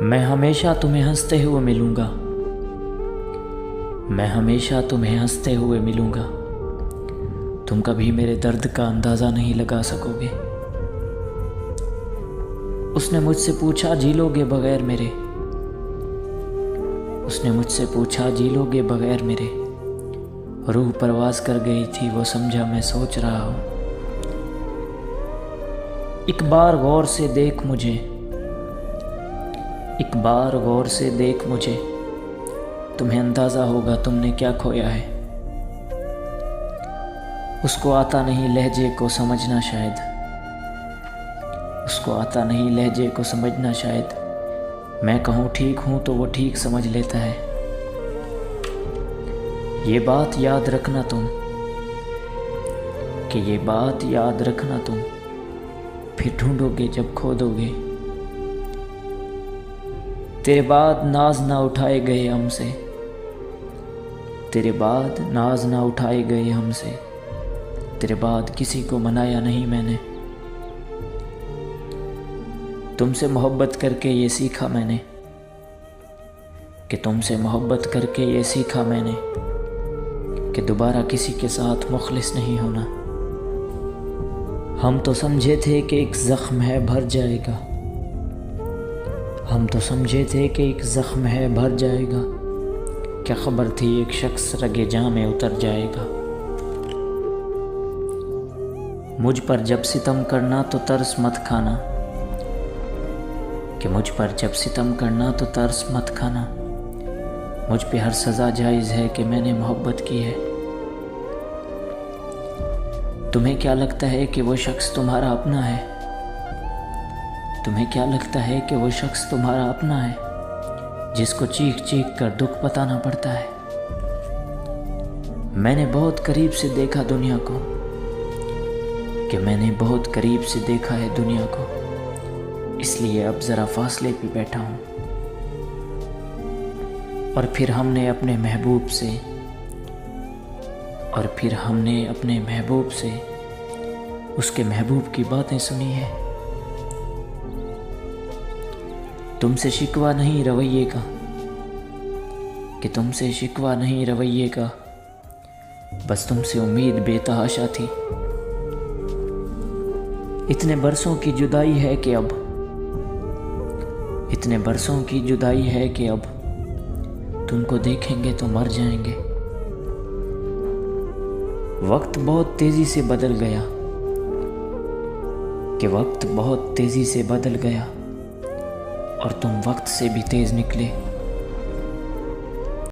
मैं हमेशा तुम्हें हंसते हुए मिलूँगा, मैं हमेशा तुम्हें हंसते हुए मिलूँगा। तुम कभी मेरे दर्द का अंदाज़ा नहीं लगा सकोगे। उसने मुझसे पूछा जी लोगे बगैर मेरे, उसने मुझसे पूछा जी लोगे बगैर मेरे। रूह परवाज़ कर गई थी वो, समझा मैं सोच रहा हूँ। एक बार गौर से देख मुझे, एक बार गौर से देख मुझे, तुम्हें अंदाज़ा होगा तुमने क्या खोया है। उसको आता नहीं लहजे को समझना शायद, उसको आता नहीं लहजे को समझना शायद। मैं कहूँ ठीक हूँ तो वो ठीक समझ लेता है। ये बात याद रखना तुम, कि ये बात याद रखना तुम, फिर ढूंढोगे जब खो दोगे। तेरे बाद नाज ना उठाए गए हमसे, तेरे बाद नाज ना उठाए गए हमसे। तेरे बाद किसी को मनाया नहीं मैंने। तुमसे मोहब्बत करके ये सीखा मैंने, कि तुमसे मोहब्बत करके ये सीखा मैंने, कि दोबारा किसी के साथ मुखलिस नहीं होना। हम तो समझे थे कि एक ज़ख्म है भर जाएगा, हम तो समझे थे कि एक ज़ख्म है भर जाएगा। क्या खबर थी एक शख्स रगे जां में उतर जाएगा। मुझ पर जब सितम करना तो तरस मत खाना, कि मुझ पर जब सितम करना तो तरस मत खाना। मुझ पे हर सज़ा जायज़ है कि मैंने मोहब्बत की है। तुम्हें क्या लगता है कि वो शख्स तुम्हारा अपना है? तुम्हें क्या लगता है कि वो शख्स तुम्हारा अपना है, जिसको चीख चीख कर दुख बताना पड़ता है? मैंने बहुत करीब से देखा दुनिया को, कि मैंने बहुत करीब से देखा है दुनिया को, इसलिए अब ज़रा फासले पे बैठा हूँ। और फिर हमने अपने महबूब से, और फिर हमने अपने महबूब से उसके महबूब की बातें सुनी है। तुमसे शिकवा नहीं रवैये का, कि तुमसे शिकवा नहीं रवैये का, बस तुमसे उम्मीद बेतहाशा थी। इतने बरसों की जुदाई है कि अब, इतने बरसों की जुदाई है कि अब तुमको देखेंगे तो मर जाएंगे। वक्त बहुत तेजी से बदल गया, कि वक्त बहुत तेजी से बदल गया, और तुम वक्त से भी तेज निकले।